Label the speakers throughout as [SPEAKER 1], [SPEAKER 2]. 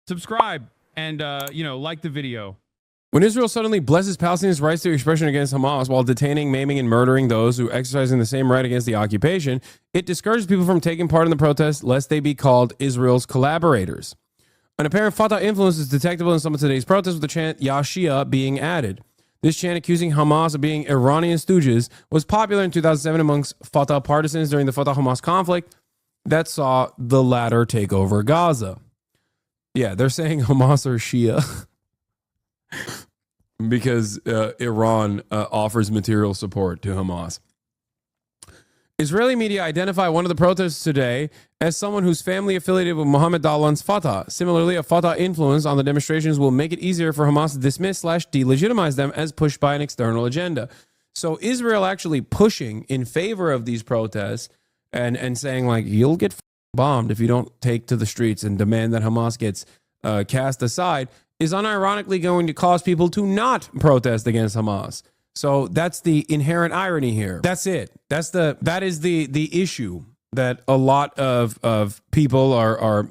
[SPEAKER 1] subscribe, and like the video.
[SPEAKER 2] When Israel suddenly blesses Palestinians' rights to expression against Hamas while detaining, maiming, and murdering those who exercising the same right against the occupation, it discourages people from taking part in the protest lest they be called Israel's collaborators. An apparent Fatah influence is detectable in some of today's protests, with the chant Ya Shia being added. This chant, accusing Hamas of being Iranian stooges, was popular in 2007 amongst Fatah partisans during the Fatah-Hamas conflict that saw the latter take over Gaza. Yeah, they're saying Hamas are Shia because Iran offers material support to Hamas. Israeli media identify one of the protesters today as someone whose family affiliated with Mohammed Dahlan's Fatah. Similarly, a Fatah influence on the demonstrations will make it easier for Hamas to dismiss/delegitimize them as pushed by an external agenda. So Israel actually pushing in favor of these protests and saying, like, you'll get bombed if you don't take to the streets and demand that Hamas gets cast aside, is unironically going to cause people to not protest against Hamas. So that's the inherent irony here. That's it. That is the issue that a lot of people are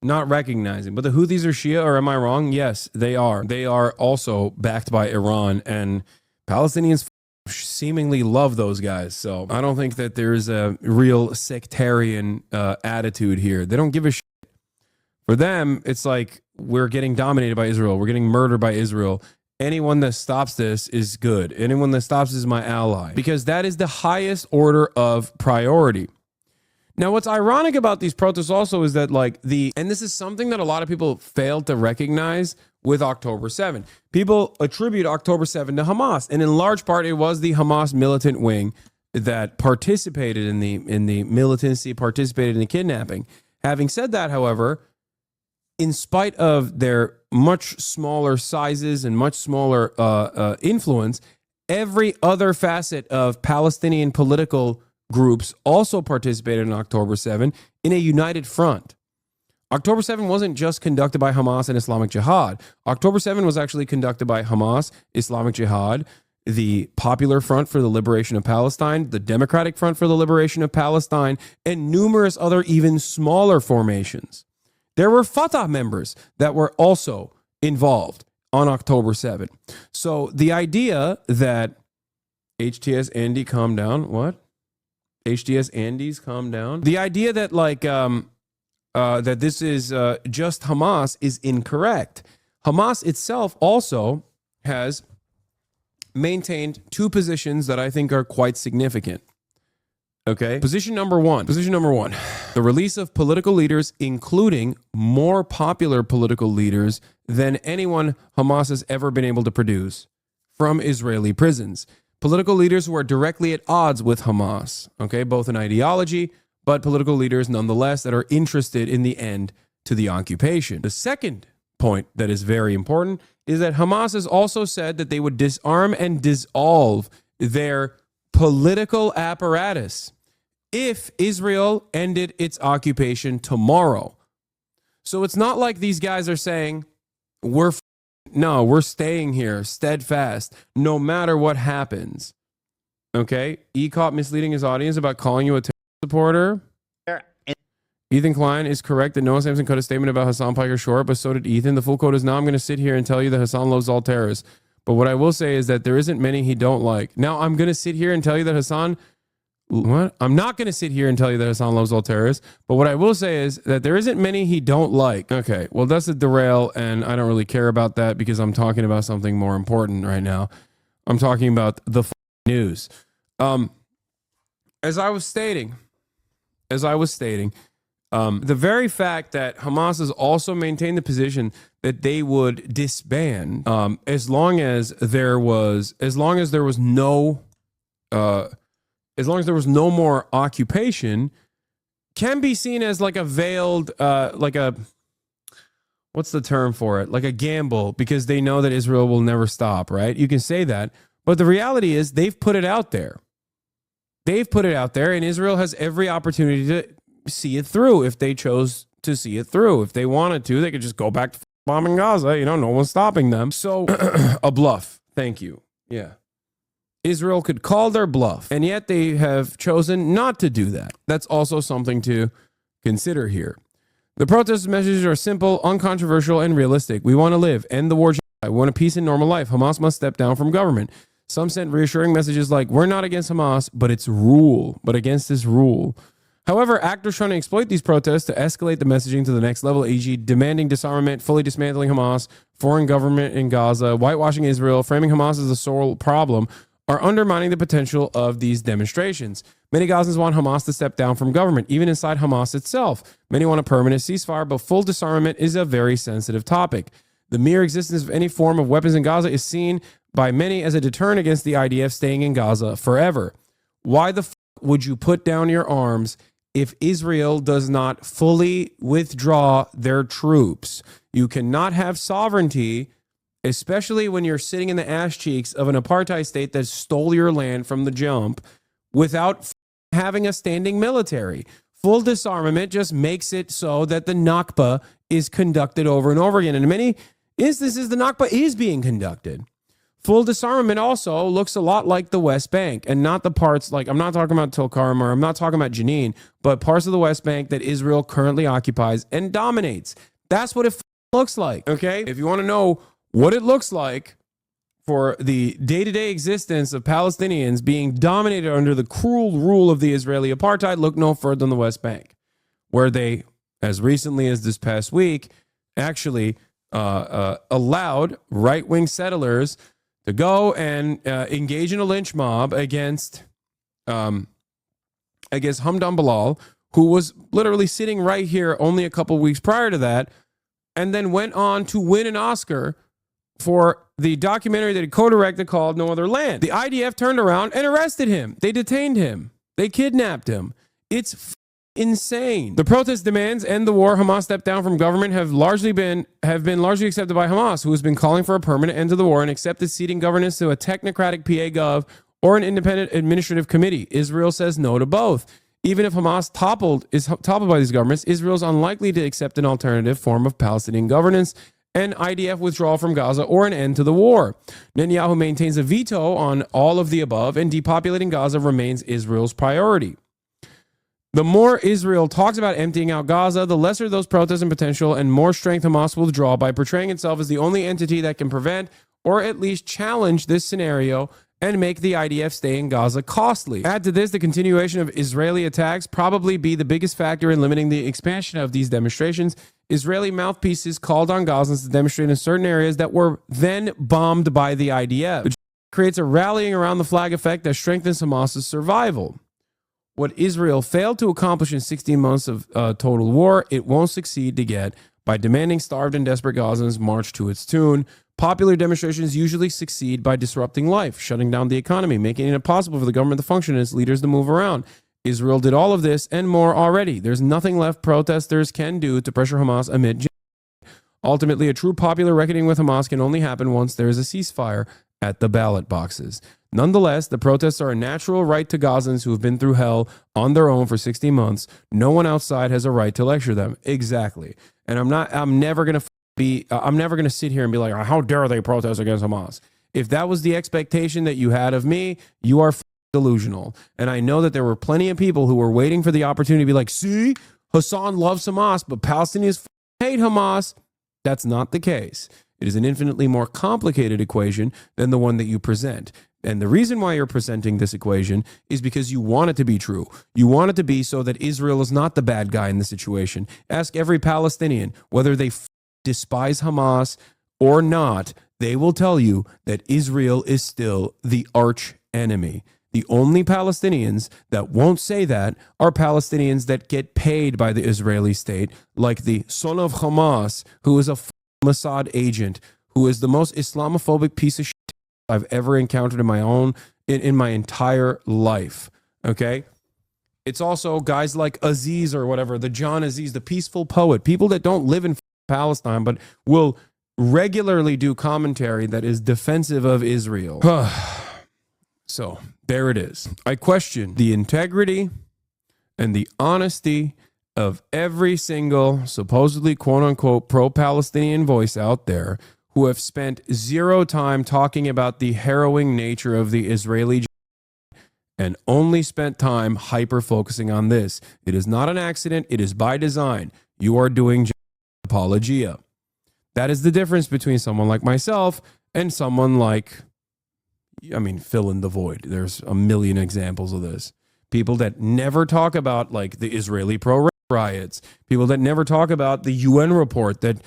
[SPEAKER 2] not recognizing. But the Houthis are Shia, or am I wrong? Yes, they are. They are also backed by Iran, and Palestinians seemingly love those guys. So I don't think that there's a real sectarian attitude here. They don't give a shit. For them, it's like, we're getting dominated by Israel. We're getting murdered by Israel. Anyone that stops this is good. Anyone that stops is my ally, because that is the highest order of priority. Now, what's ironic about these protests also is that, and this is something that a lot of people failed to recognize with October 7. People attribute October 7 to Hamas, and in large part, it was the Hamas militant wing that participated in the militancy, participated in the kidnapping. Having said that, however, in spite of their much smaller sizes and much smaller influence, every other facet of Palestinian political groups also participated in October 7 in a united front. October 7 wasn't just conducted by Hamas and Islamic Jihad. October 7 was actually conducted by Hamas, Islamic Jihad, the Popular Front for the Liberation of Palestine, the Democratic Front for the Liberation of Palestine, and numerous other even smaller formations. There were Fatah members that were also involved on October 7. So the idea that HTS Andy calm down, what? HTS Andy's calm down? The idea that that this is just Hamas is incorrect. Hamas itself also has maintained two positions that I think are quite significant. Okay. Position number one. The release of political leaders, including more popular political leaders than anyone Hamas has ever been able to produce, from Israeli prisons. Political leaders who are directly at odds with Hamas. Okay. Both in ideology, but political leaders nonetheless that are interested in the end to the occupation. The second point that is very important is that Hamas has also said that they would disarm and dissolve their political apparatus if Israel ended its occupation tomorrow. So it's not like these guys are saying, we're staying here steadfast no matter what happens. Okay? E caught misleading his audience about calling you a terror supporter. Ethan Klein is correct that Noah Sampson cut a statement about Hasan Piker short, but so did Ethan. The full quote is, now I'm going to sit here and tell you that Hasan loves all terrorists. But what I will say is that there isn't many he don't like. Now I'm going to sit here and tell you that Hasan... What? I'm not going to sit here and tell you that Hasan loves all terrorists. But what I will say is that there isn't many he don't like. Okay, well, that's a derail, and I don't really care about that because I'm talking about something more important right now. I'm talking about the news. As I was stating, the very fact that Hamas has also maintained the position that they would disband as long as there was no more occupation, can be seen as like a veiled, what's the term for it? Like a gamble, because they know that Israel will never stop, right? You can say that. But the reality is they've put it out there. And Israel has every opportunity to see it through if they chose to see it through. If they wanted to, they could just go back to bombing Gaza. No one's stopping them. So a bluff. Thank you. Yeah. Israel could call their bluff, and yet they have chosen not to do that. That's also something to consider here. The protest messages are simple, uncontroversial, and realistic. We want to live, end the war. We want a peace and normal life. Hamas must step down from government. Some sent reassuring messages like, we're not against Hamas, but it's rule, but against this rule. However, actors trying to exploit these protests to escalate the messaging to the next level, e.g. demanding disarmament, fully dismantling Hamas, foreign government in Gaza, whitewashing Israel, framing Hamas as the sole problem, are undermining the potential of these demonstrations. Many Gazans want Hamas to step down from government, even inside Hamas itself. Many want a permanent ceasefire, but full disarmament is a very sensitive topic. The mere existence of any form of weapons in Gaza is seen by many as a deterrent against the IDF staying in Gaza forever. Why the would you put down your arms if Israel does not fully withdraw their troops? You cannot have sovereignty, especially when you're sitting in the ass cheeks of an apartheid state that stole your land from the jump, without having a standing military. Full disarmament just makes it so that the Nakba is conducted over and over again. And in many instances, the Nakba is being conducted. Full disarmament also looks a lot like the West Bank, and not the parts like, I'm not talking about Tulkarm, or I'm not talking about Jenin, but parts of the West Bank that Israel currently occupies and dominates. That's what it looks like, okay? If you want to know what it looks like for the day-to-day existence of Palestinians being dominated under the cruel rule of the Israeli apartheid, look no further than the West Bank, where they, as recently as this past week, actually allowed right-wing settlers to go and engage in a lynch mob against Hamdan Bilal, who was literally sitting right here only a couple weeks prior to that, and then went on to win an Oscar for the documentary that he co-directed called No Other Land. The IDF turned around and arrested him. They detained him. They kidnapped him. It's insane. The protest demands end the war, Hamas step down from government have been largely accepted by Hamas, who has been calling for a permanent end to the war and accepted ceding governance to a technocratic PA Gov or an independent administrative committee. Israel says no to both. Even if Hamas is toppled by these governments, Israel is unlikely to accept an alternative form of Palestinian governance, an IDF withdrawal from Gaza, or an end to the war. Netanyahu maintains a veto on all of the above, and depopulating Gaza remains Israel's priority. The more Israel talks about emptying out Gaza, the lesser those protests and potential, and more strength Hamas will draw by portraying itself as the only entity that can prevent or at least challenge this scenario and make the IDF stay in Gaza costly. Add to this, the continuation of Israeli attacks probably be the biggest factor in limiting the expansion of these demonstrations. Israeli mouthpieces called on Gazans to demonstrate in certain areas that were then bombed by the IDF, which creates a rallying around the flag effect that strengthens Hamas's survival. What Israel failed to accomplish in 16 months of total war, it won't succeed to get by demanding starved and desperate Gazans march to its tune. Popular demonstrations usually succeed by disrupting life, shutting down the economy, making it impossible for the government to function and its leaders to move around. Israel did all of this and more already. There's nothing left protesters can do to pressure Hamas amid. Ultimately, a true popular reckoning with Hamas can only happen once there is a ceasefire at the ballot boxes. Nonetheless, the protests are a natural right to Gazans who have been through hell on their own for 60 months. No one outside has a right to lecture them. Exactly. And I'm never going to sit here and be like, how dare they protest against Hamas? If that was the expectation that you had of me, you are delusional. And I know that there were plenty of people who were waiting for the opportunity to be like, see, Hasan loves Hamas, but Palestinians hate Hamas. That's not the case. It is an infinitely more complicated equation than the one that you present. And the reason why you're presenting this equation is because you want it to be true. You want it to be so that Israel is not the bad guy in the situation. Ask every Palestinian, whether they despise Hamas or not, they will tell you that Israel is still the arch enemy. The only Palestinians that won't say that are Palestinians that get paid by the Israeli state, like the son of Hamas, who is a Mossad agent, who is the most Islamophobic piece of shit I've ever encountered in my entire life. Okay? It's also guys like Aziz or whatever, the John Aziz, the peaceful poet, people that don't live in Palestine but will regularly do commentary that is defensive of Israel. So, there it is. I question the integrity and the honesty of every single supposedly quote-unquote pro-Palestinian voice out there who have spent zero time talking about the harrowing nature of the Israeli and only spent time hyper-focusing on this. It is not an accident. It is by design. You are doing apologia. That is the difference between someone like myself and someone like, fill in the void. There's a million examples of this. People that never talk about like the Israeli pro riots. People that never talk about the UN report that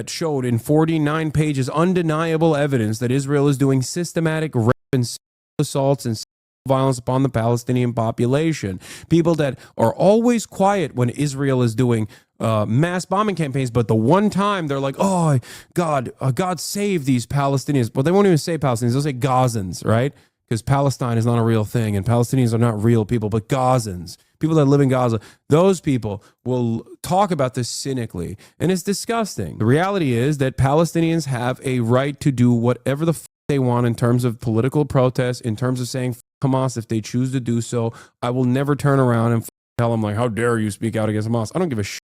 [SPEAKER 2] showed in 49 pages undeniable evidence that Israel is doing systematic rape and assaults and violence upon the Palestinian population. People that are always quiet when Israel is doing mass bombing campaigns, but the one time they're like, oh, God save these Palestinians. Well, they won't even say Palestinians. They'll say Gazans, right? Because Palestine is not a real thing and Palestinians are not real people, but Gazans, people that live in Gaza, those people will talk about this cynically. And it's disgusting. The reality is that Palestinians have a right to do whatever the they want in terms of political protest, in terms of saying Hamas if they choose to do so. I will never turn around and tell them like, how dare you speak out against Hamas? I don't give a shit.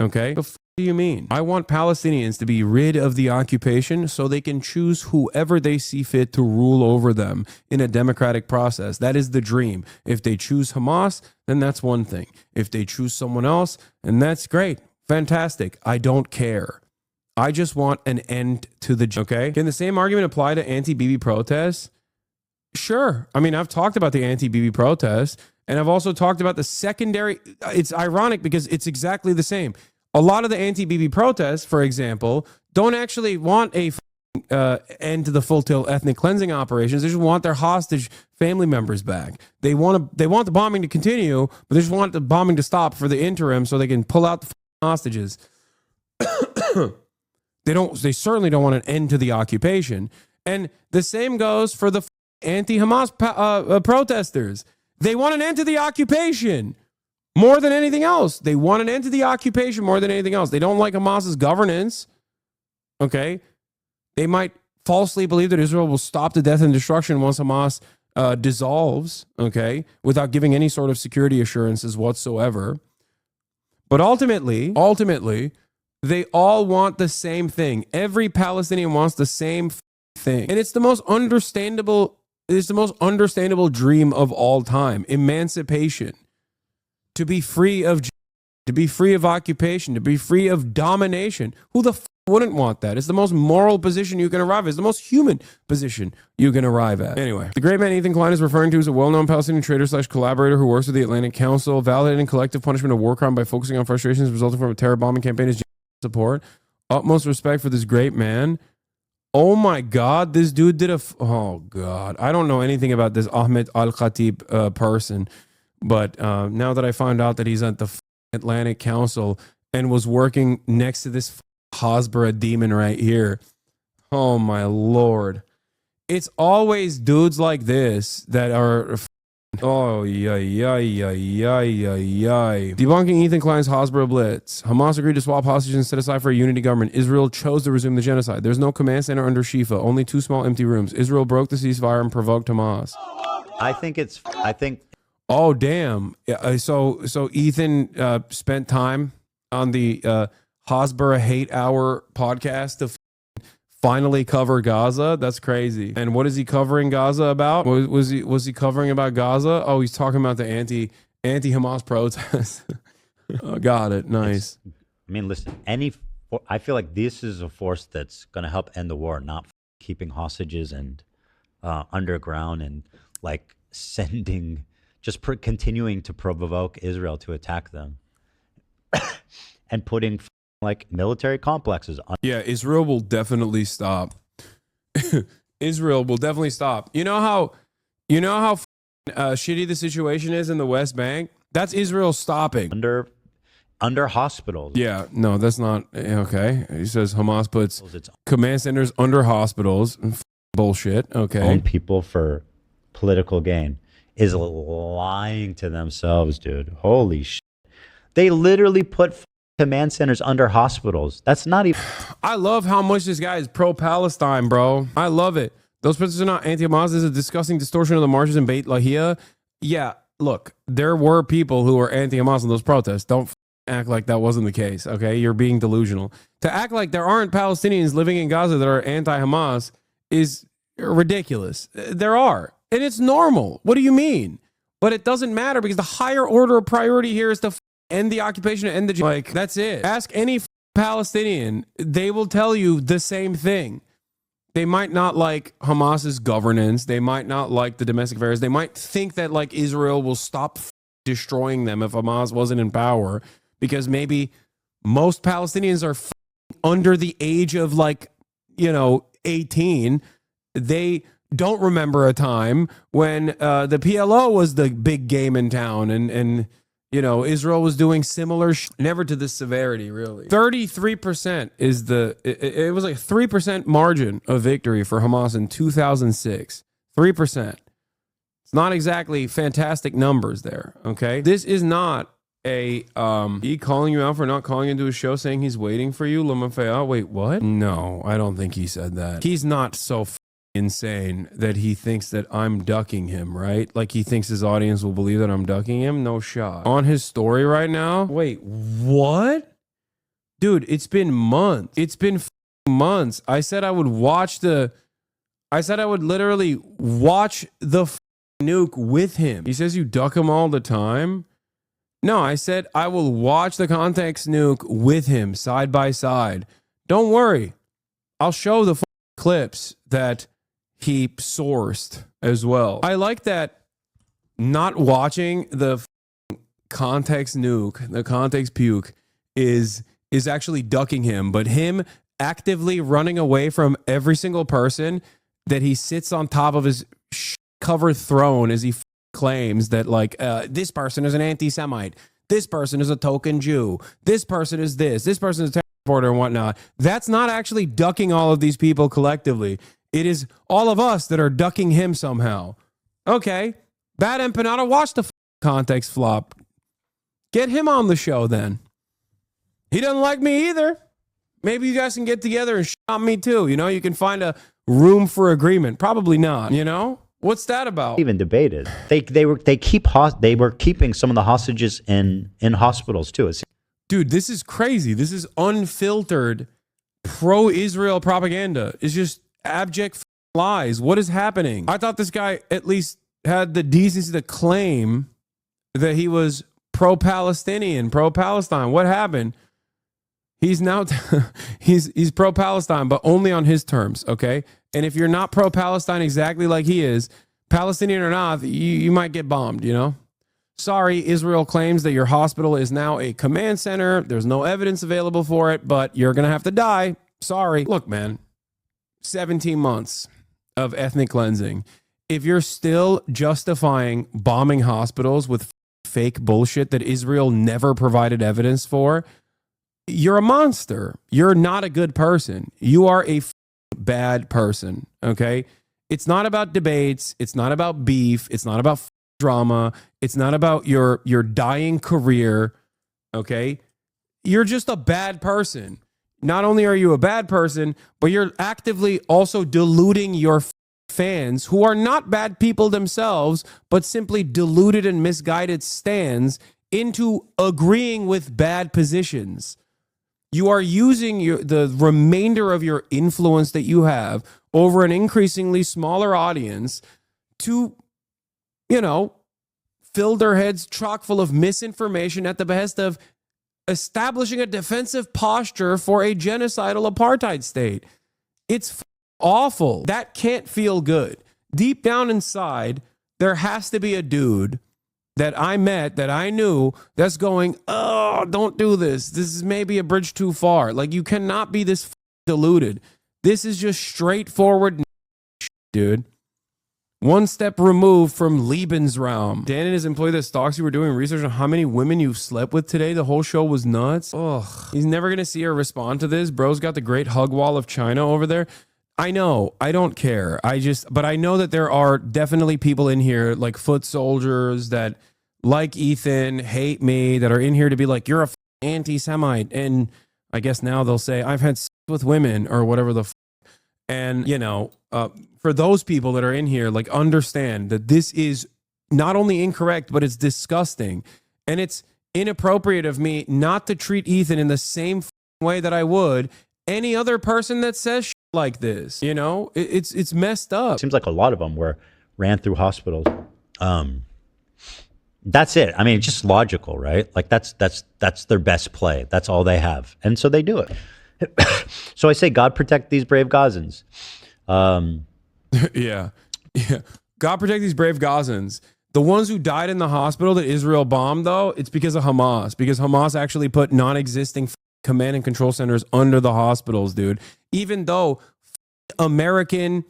[SPEAKER 2] Okay? What do you mean? I want Palestinians to be rid of the occupation so they can choose whoever they see fit to rule over them in a democratic process. That is the dream. If they choose Hamas, then that's one thing. If they choose someone else, and that's great. Fantastic. I don't care. I just want an end to the... Okay? Can the same argument apply to anti-Bibi protests? Sure. I've talked about the anti-Bibi protests, and I've also talked about the secondary... It's ironic because it's exactly the same. A lot of the anti-Bibi protests, for example, don't actually want a end to the full-tilt ethnic cleansing operations. They just want their hostage family members back. They want the bombing to continue, but they just want the bombing to stop for the interim so they can pull out the hostages. They certainly don't want an end to the occupation. And the same goes for the anti-Hamas protesters. They want an end to the occupation more than anything else. They want an end to the occupation more than anything else. They don't like Hamas's governance. Okay? They might falsely believe that Israel will stop the death and destruction once Hamas dissolves, okay, without giving any sort of security assurances whatsoever. But ultimately, they all want the same thing. Every Palestinian wants the same thing. And it's the most understandable dream of all time. Emancipation. To be free of occupation, to be free of domination. Who the wouldn't want that? It's the most moral position you can arrive at. It's the most human position you can arrive at. Anyway, the great man Ethan Klein is referring to as a well-known Palestinian traitor/collaborator who works with the Atlantic Council, validating collective punishment of war crime by focusing on frustrations resulting from a terror bombing campaign is support. Utmost respect for this great man. Oh my God, this dude did oh God. I don't know anything about this Ahmed Al-Khatib person, but now that I found out that he's at the Atlantic Council and was working next to this Hasbara demon right here. Oh my Lord. It's always dudes like this that are... Oh, yay. Debunking Ethan Klein's Hasbara Blitz. Hamas agreed to swap hostages and set aside for a unity government. Israel chose to resume the genocide. There's no command center under Shifa, only 2 small empty rooms. Israel broke the ceasefire and provoked Hamas.
[SPEAKER 3] I think...
[SPEAKER 2] Oh, damn. So Ethan spent time on the Hasbara Hate Hour podcast to finally cover Gaza. That's crazy. And what is he covering Gaza about? Was he covering about Gaza? Oh, he's talking about the anti-Hamas protests. Oh, got it. Nice.
[SPEAKER 3] Listen, I feel like this is a force that's going to help end the war, not keeping hostages and underground and like sending, continuing to provoke Israel to attack them and putting like military complexes on.
[SPEAKER 2] Yeah, Israel will definitely stop. Israel will definitely stop. You know how shitty the situation is in the West Bank? That's Israel stopping.
[SPEAKER 3] Under hospitals.
[SPEAKER 2] Yeah, no, that's not okay. He says Hamas puts command centers under hospitals. Bullshit. Okay.
[SPEAKER 3] Own people for political gain is lying to themselves, dude. Holy shit. They literally put command centers under hospitals. That's not even...
[SPEAKER 2] I love how much this guy is pro-Palestine, bro. I love it. Those protests are not anti-Hamas. This is a disgusting distortion of the marches in Beit Lahia. Yeah, look, there were people who were anti-Hamas in those protests. Don't act like that wasn't the case, okay? You're being delusional. To act like there aren't Palestinians living in Gaza that are anti-Hamas is ridiculous. There are. And it's normal. What do you mean? But it doesn't matter because the higher order of priority here is to end the occupation, end the like. That's it. Ask any Palestinian, they will tell you the same thing. They might not like Hamas's governance. They might not like the domestic affairs. They might think that like Israel will stop destroying them if Hamas wasn't in power, because maybe most Palestinians are under the age of 18. They don't remember a time when the PLO was the big game in town and Israel was doing similar never to this severity, really. 33% is it was like 3% margin of victory for Hamas in 2006. 3%. It's not exactly fantastic numbers there, okay? This is not he calling you out for not calling into a show saying he's waiting for you, Lamafea. Wait, what? No, I don't think he said that. He's not so insane that he thinks that I'm ducking him, right? Like he thinks his audience will believe that I'm ducking him? No shot. On his story right now? Wait, what? Dude, it's been months. It's been months. I said I would literally watch the nuke with him. He says you duck him all the time? No, I said I will watch the context nuke with him side by side. Don't worry. I'll show the clips that he sourced as well. I like that not watching the context nuke, the context puke is actually ducking him, but him actively running away from every single person that he sits on top of his covered throne as he claims that this person is an anti-Semite, this person is a token Jew, this person is this person is a terror reporter and whatnot. That's not actually ducking all of these people collectively. It is all of us that are ducking him somehow. Okay, Bad Empanada, watch the context flop. Get him on the show then. He doesn't like me either. Maybe you guys can get together and shot me too. You can find a room for agreement. Probably not, What's that about?
[SPEAKER 3] Even debated. They were keeping some of the hostages in hospitals too.
[SPEAKER 2] Dude, this is crazy. This is unfiltered pro-Israel propaganda. It's just abject lies. What is happening? I thought this guy at least had the decency to claim that he was pro-Palestinian, pro-Palestine. What happened? He's now he's pro-Palestine, but only on his terms, okay? And if you're not pro-Palestine exactly like he is, Palestinian or not, you might get bombed, Sorry, Israel claims that your hospital is now a command center. There's no evidence available for it, but you're going to have to die. Sorry. Look, man, 17 months of ethnic cleansing. If you're still justifying bombing hospitals with fake bullshit that Israel never provided evidence for, you're a monster. You're not a good person. You are a bad person, okay? It's not about debates. It's not about beef. It's not about drama. It's not about your dying career, okay? You're just a bad person. Not only are you a bad person, but you're actively also deluding your fans who are not bad people themselves, but simply deluded and misguided stands into agreeing with bad positions. You are using the remainder of your influence that you have over an increasingly smaller audience to, fill their heads chock full of misinformation at the behest of establishing a defensive posture for a genocidal apartheid state. It's awful. That can't feel good. Deep down inside, there has to be a dude that I met, that I knew, that's going, oh, don't do this. This is maybe a bridge too far. Like, you cannot be this deluded. This is just straightforward, dude. One step removed from Lebensraum. Dan and his employee that stalks you were doing research on how many women you've slept with today. The whole show was nuts. Ugh. He's never going to see her respond to this. Bro's got the great hug wall of China over there. I know. I don't care. But I know that there are definitely people in here, like foot soldiers that like Ethan, hate me, that are in here to be like, you're a anti-Semite. And I guess now they'll say, I've had sex with women or whatever the and, for those people that are in here, like, understand that this is not only incorrect, but it's disgusting. And it's inappropriate of me not to treat Ethan in the same way that I would any other person that says shit like this. It's messed up.
[SPEAKER 3] Seems like a lot of them ran through hospitals. That's it. I mean, it's just logical, right? Like that's their best play. That's all they have, and so they do it. So I say, God protect these brave Gazans.
[SPEAKER 2] Yeah. God protect these brave Gazans. The ones who died in the hospital that Israel bombed, though, it's because of Hamas. Because Hamas actually put non-existing command and control centers under the hospitals, dude. Even though American,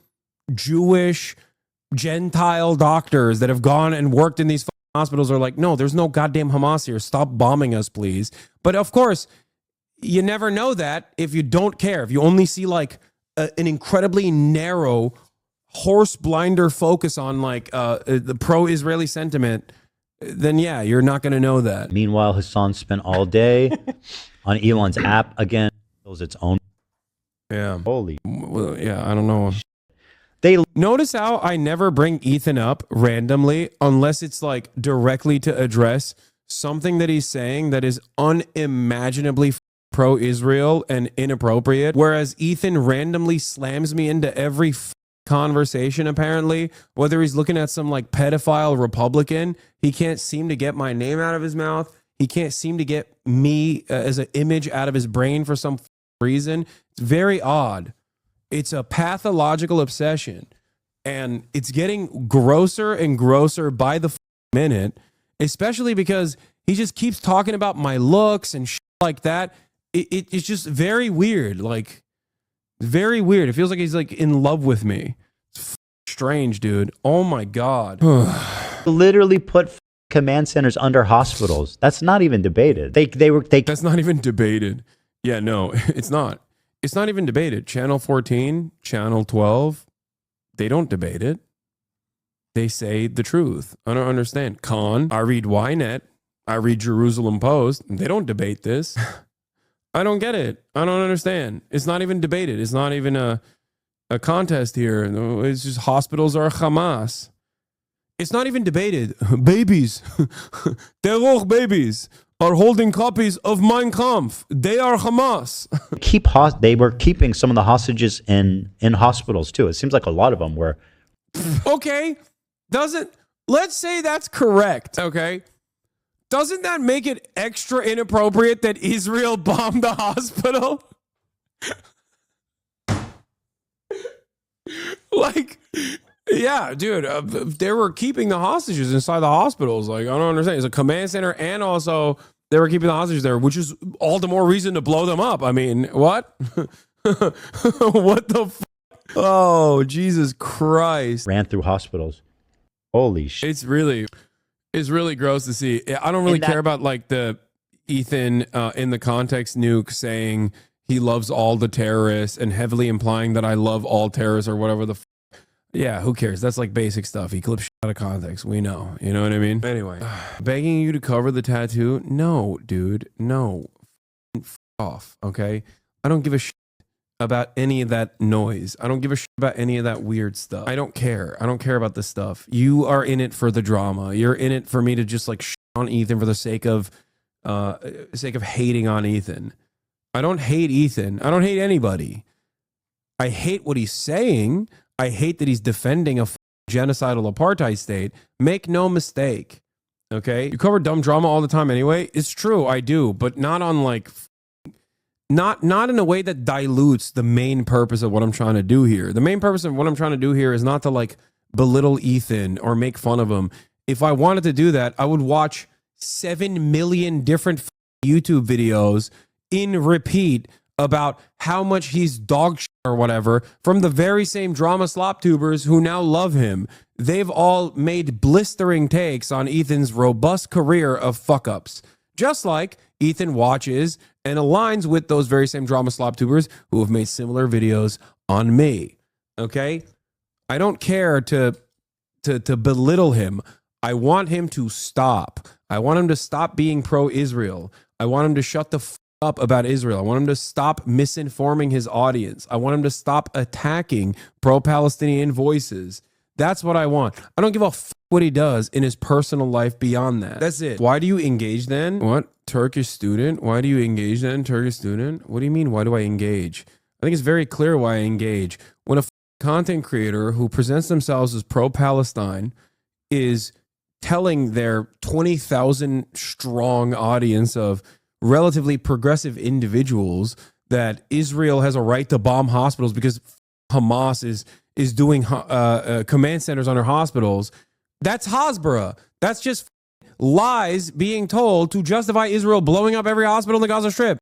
[SPEAKER 2] Jewish, Gentile doctors that have gone and worked in these hospitals are like, no, there's no goddamn Hamas here. Stop bombing us, please. But of course, you never know that if you don't care. If you only see like an incredibly narrow horse blinder focus on like the pro-Israeli sentiment, then yeah, you're not going to know that.
[SPEAKER 3] Meanwhile, Hasan spent all day on Elon's app again. It was its own.
[SPEAKER 2] Yeah.
[SPEAKER 3] Holy.
[SPEAKER 2] Well, yeah, I don't know.
[SPEAKER 3] They
[SPEAKER 2] Notice how I never bring Ethan up randomly unless it's like directly to address something that he's saying that is unimaginably pro-Israel and inappropriate. Whereas Ethan randomly slams me into every conversation, apparently, whether he's looking at some like pedophile Republican, he can't seem to get my name out of his mouth. He can't seem to get me as an image out of his brain for some reason. It's very odd. It's a pathological obsession, and it's getting grosser and grosser by the minute, especially because he just keeps talking about my looks and shit like that. It's just very weird. Like, very weird. It feels like he's like in love with me. It's strange, dude. Oh my God.
[SPEAKER 3] literally put command centers under hospitals. That's not even debated. They
[SPEAKER 2] That's not even debated. Yeah, no, it's not. It's not even debated. Channel 14, Channel 12, they don't debate it. They say the truth. I don't understand. I read Ynet. I read Jerusalem Post. They don't debate this. I don't get it. I don't understand. It's not even debated. It's not even a contest here. It's just hospitals are Hamas. It's not even debated. Babies, terror babies are holding copies of Mein Kampf. They are Hamas.
[SPEAKER 3] they were keeping some of the hostages in hospitals too. It seems like a lot of them were.
[SPEAKER 2] Okay. Let's say that's correct, okay? Doesn't that make it extra inappropriate that Israel bombed the hospital? Like, yeah, dude, they were keeping the hostages inside the hospitals. Like, I don't understand. It's a command center, and also they were keeping the hostages there, which is all the more reason to blow them up. I mean, what? What the fuck? Oh, Jesus Christ.
[SPEAKER 3] Ran through hospitals. Holy shit.
[SPEAKER 2] It's really gross to see. I don't really care about like the Ethan in the context nuke saying he loves all the terrorists and heavily implying that I love all terrorists or whatever the yeah, who cares? That's like basic stuff. He clips shit out of context. We know. You know what I mean? Anyway, begging you to cover the tattoo? No, dude. No. Off, okay? I don't give a shit about any of that noise. I don't give a shit about any of that weird stuff. I don't care. I don't care about this stuff. You are in it for the drama. You're in it for me to just like shit on Ethan for the sake of hating on Ethan. I don't hate Ethan. I don't hate anybody. I hate what he's saying. I hate that he's defending a genocidal apartheid state. Make no mistake. Okay? You cover dumb drama all the time anyway. It's true, I do, but not on like not in a way that dilutes the main purpose of what I'm trying to do here. The main purpose of what I'm trying to do here is not to like belittle Ethan or make fun of him. If I wanted to do that, I would watch 7 million different YouTube videos in repeat about how much he's dog shit or whatever from the very same drama slop tubers who now love him. They've all made blistering takes on Ethan's robust career of fuck ups. Just like Ethan watches and aligns with those very same drama slop tubers who have made similar videos on me. Okay? I don't care to belittle him. I want him to stop. I want him to stop being pro-Israel. I want him to shut the fuck up about Israel. I want him to stop misinforming his audience. I want him to stop attacking pro-Palestinian voices. That's what I want. I don't give a fuck what he does in his personal life beyond that. That's it. Why do you engage then? What? Turkish student? Why do you engage then? Turkish student? What do you mean? Why do I engage? I think it's very clear why I engage. When a content creator who presents themselves as pro-Palestine is telling their 20,000 strong audience of relatively progressive individuals that Israel has a right to bomb hospitals because Hamas is doing command centers on their hospitals. That's Hasbara. That's just lies being told to justify Israel blowing up every hospital in the Gaza Strip.